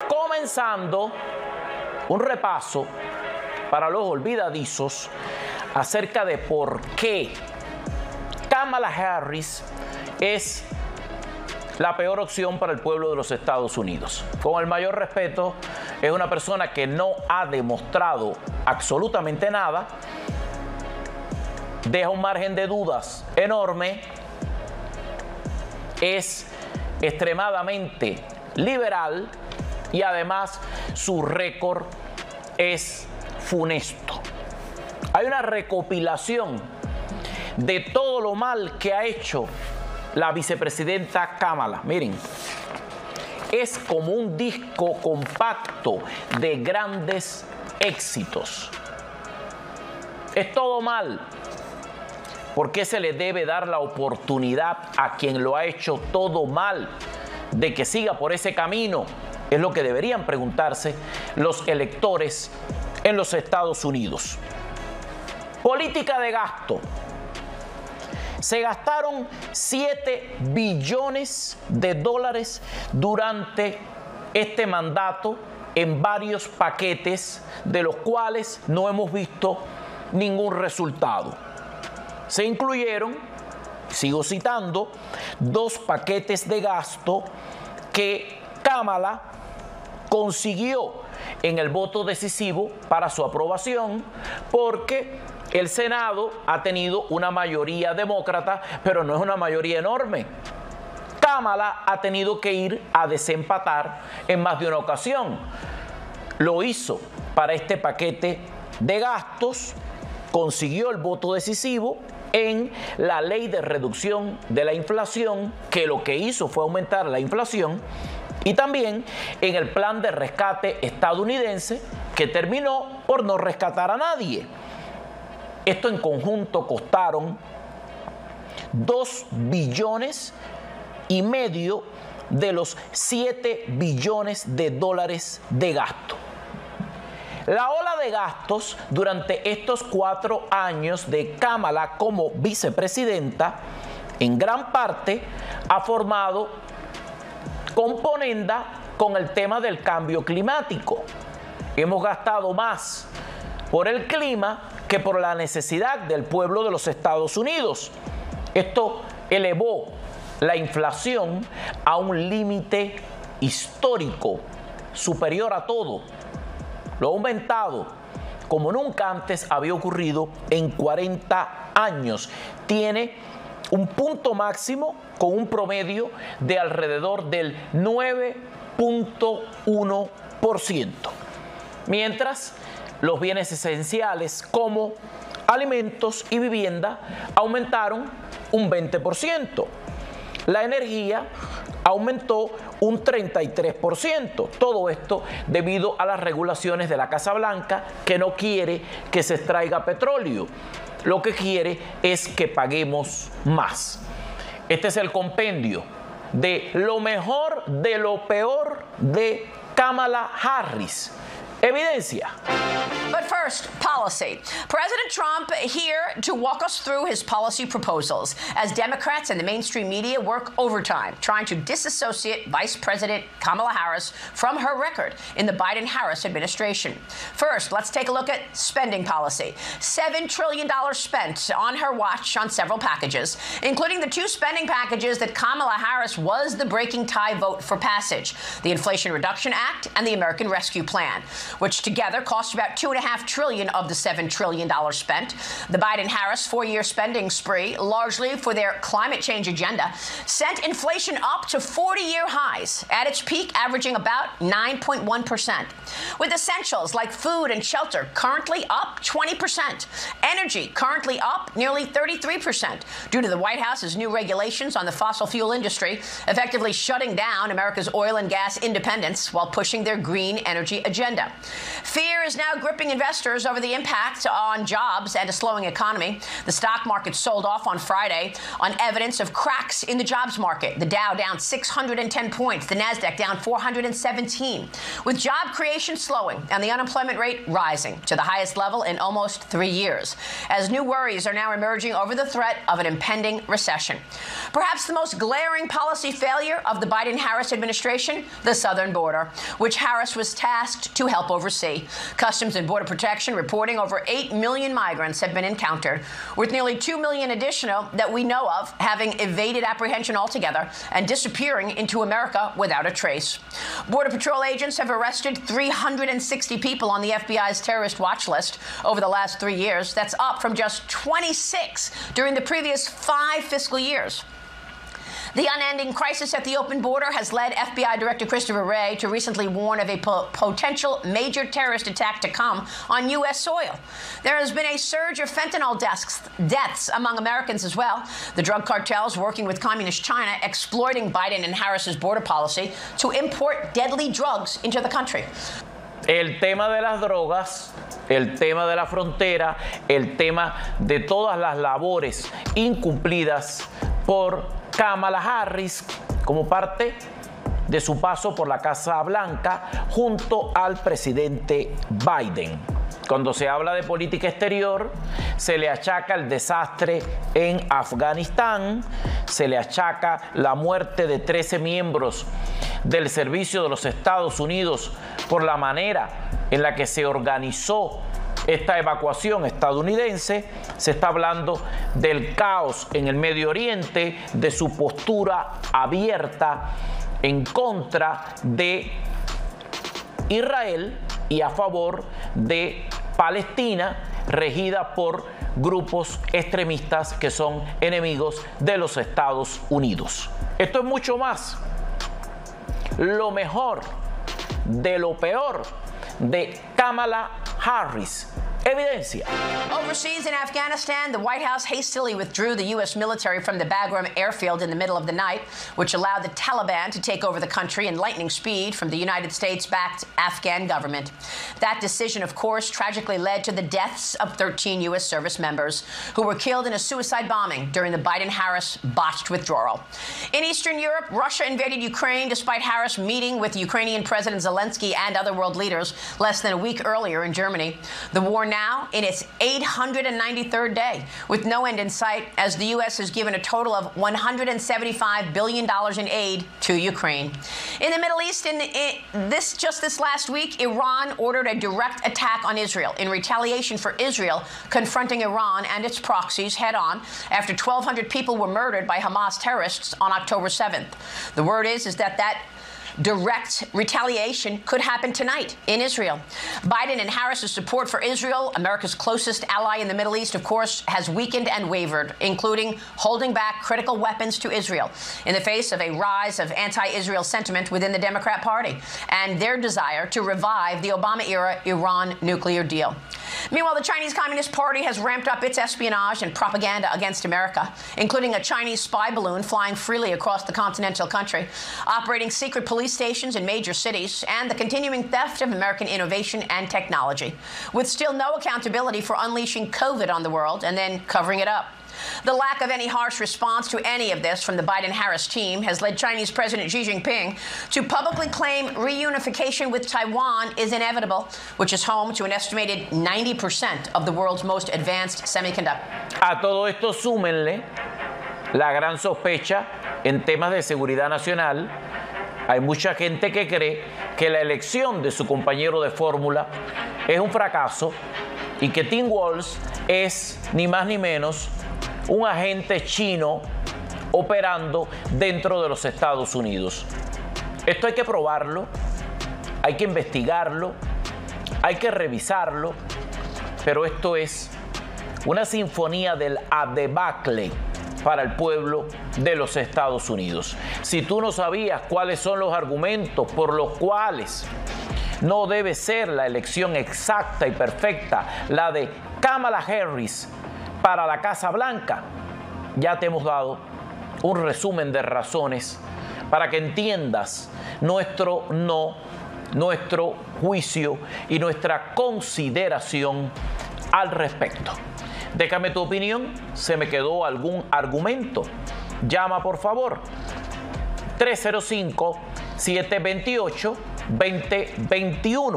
Comenzando un repaso para los olvidadizos acerca de por qué Kamala Harris es la peor opción para el pueblo de los Estados Unidos. Con el mayor respeto, es una persona que no ha demostrado absolutamente nada, deja un margen de dudas enorme, es extremadamente liberal y además su récord es funesto. Hay una recopilación de todo lo mal que ha hecho la vicepresidenta Kamala. Miren, es como un disco compacto de grandes éxitos. Es todo mal. ¿Por qué se le debe dar la oportunidad a quien lo ha hecho todo mal de que siga por ese camino? Es lo que deberían preguntarse los electores en los Estados Unidos. Política de gasto. Se gastaron 7 billones de dólares durante este mandato en varios paquetes, de los cuales no hemos visto ningún resultado. Se incluyeron, sigo citando, 2 paquetes de gasto que Kamala consiguió en el voto decisivo para su aprobación, porque el Senado ha tenido una mayoría demócrata, pero no es una mayoría enorme. Kamala ha tenido que ir a desempatar en más de una ocasión. Lo hizo para este paquete de gastos, consiguió el voto decisivo en la ley de reducción de la inflación, que lo que hizo fue aumentar la inflación, y también en el plan de rescate estadounidense, que terminó por no rescatar a nadie. Esto en conjunto costaron 2 billones y medio de los 7 billones de dólares de gasto. La ola de gastos durante estos 4 años de Kamala como vicepresidenta, en gran parte ha formado componenda con el tema del cambio climático. Hemos gastado más por el clima que por la necesidad del pueblo de los Estados Unidos. Esto elevó la inflación a un límite histórico superior a todo. Lo ha aumentado como nunca antes había ocurrido en 40 años. Tiene un punto máximo con un promedio de alrededor del 9.1%. Mientras los bienes esenciales como alimentos y vivienda aumentaron un 20%. La energía aumentó un 33%. Todo esto debido a las regulaciones de la Casa Blanca, que no quiere que se extraiga petróleo. Lo que quiere es que paguemos más. Este es el compendio de lo mejor de lo peor de Kamala Harris. Evidencia. But first, policy. President Trump here to walk us through his policy proposals as Democrats and the mainstream media work overtime, trying to disassociate Vice President Kamala Harris from her record in the Biden-Harris administration. First, let's take a look at spending policy. $7 trillion spent on her watch on several packages, including the 2 spending packages that Kamala Harris was the breaking tie vote for passage, the Inflation Reduction Act and the American Rescue Plan, which together cost about $2.5 trillion of the $7 trillion spent. The Biden-Harris 4-year spending spree, largely for their climate change agenda, sent inflation up to 40-year highs, at its peak averaging about 9.1%. With essentials like food and shelter currently up 20%, energy currently up nearly 33% due to the White House's new regulations on the fossil fuel industry, effectively shutting down America's oil and gas independence while pushing their green energy agenda. Fear is now gripping gripping investors over the impact on jobs and a slowing economy. The stock market sold off on Friday on evidence of cracks in the jobs market. The Dow down 610 points, the Nasdaq down 417, with job creation slowing and the unemployment rate rising to the highest level in almost 3 years, as new worries are now emerging over the threat of an impending recession. Perhaps the most glaring policy failure of the Biden-Harris administration, the southern border, which Harris was tasked to help oversee. Customs and Border Protection reporting over 8 million migrants have been encountered, with nearly 2 million additional that we know of having evaded apprehension altogether and disappearing into America without a trace. Border Patrol agents have arrested 360 people on the FBI's terrorist watch list over the last 3 years. That's up from just 26 during the previous 5 fiscal years. The unending crisis at the open border has led FBI Director Christopher Wray to recently warn of a potential major terrorist attack to come on U.S. soil. There has been a surge of fentanyl deaths among Americans as well. The drug cartels working with communist China exploiting Biden and Harris's border policy to import deadly drugs into the country. El tema de las drogas, el tema de la frontera, el tema de todas las labores incumplidas por Kamala Harris como parte de su paso por la Casa Blanca junto al presidente Biden. Cuando se habla de política exterior, se le achaca el desastre en Afganistán, se le achaca la muerte de 13 miembros del servicio de los Estados Unidos por la manera en la que se organizó esta evacuación estadounidense. Se está hablando del caos en el Medio Oriente, de su postura abierta en contra de Israel y a favor de Palestina, regida por grupos extremistas que son enemigos de los Estados Unidos. Esto es mucho más. Lo mejor de lo peor de Kamala Harris. Evidencia. Overseas in Afghanistan, the White House hastily withdrew the U.S. military from the Bagram airfield in the middle of the night, which allowed the Taliban to take over the country in lightning speed from the United States-backed Afghan government. That decision, of course, tragically led to the deaths of 13 U.S. service members who were killed in a suicide bombing during the Biden-Harris botched withdrawal. In Eastern Europe, Russia invaded Ukraine despite Harris meeting with Ukrainian President Zelensky and other world leaders less than a week earlier in Germany. The war now in its 893rd day, with no end in sight, as the U.S. has given a total of $175 billion in aid to Ukraine. In the Middle East, just this last week, Iran ordered a direct attack on Israel in retaliation for Israel confronting Iran and its proxies head-on after 1,200 people were murdered by Hamas terrorists on October 7th. The word is that direct retaliation could happen tonight in Israel. Biden and Harris's support for Israel, America's closest ally in the Middle East, of course, has weakened and wavered, including holding back critical weapons to Israel in the face of a rise of anti-Israel sentiment within the Democrat Party and their desire to revive the Obama-era Iran nuclear deal. Meanwhile, the Chinese Communist Party has ramped up its espionage and propaganda against America, including a Chinese spy balloon flying freely across the continental country, operating secret police stations in major cities, and the continuing theft of American innovation and technology, with still no accountability for unleashing COVID on the world and then covering it up. The lack of any harsh response to any of this from the Biden-Harris team has led Chinese President Xi Jinping to publicly claim reunification with Taiwan is inevitable, which is home to an estimated 90% of the world's most advanced semiconductors. A todo esto súmenle la gran sospecha en temas de seguridad nacional. Hay mucha gente que cree que la elección de su compañero de fórmula es un fracaso y que Tim Walz es ni más ni menos un agente chino operando dentro de los Estados Unidos. Esto hay que probarlo, hay que investigarlo, hay que revisarlo, pero esto es una sinfonía del adebacle para el pueblo de los Estados Unidos. Si tú no sabías cuáles son los argumentos por los cuales no debe ser la elección exacta y perfecta la de Kamala Harris para la Casa Blanca, ya te hemos dado un resumen de razones para que entiendas nuestro no nuestro juicio y nuestra consideración al respecto. Déjame tu opinión, ¿se me quedó algún argumento? Llama por favor 305-728-2021.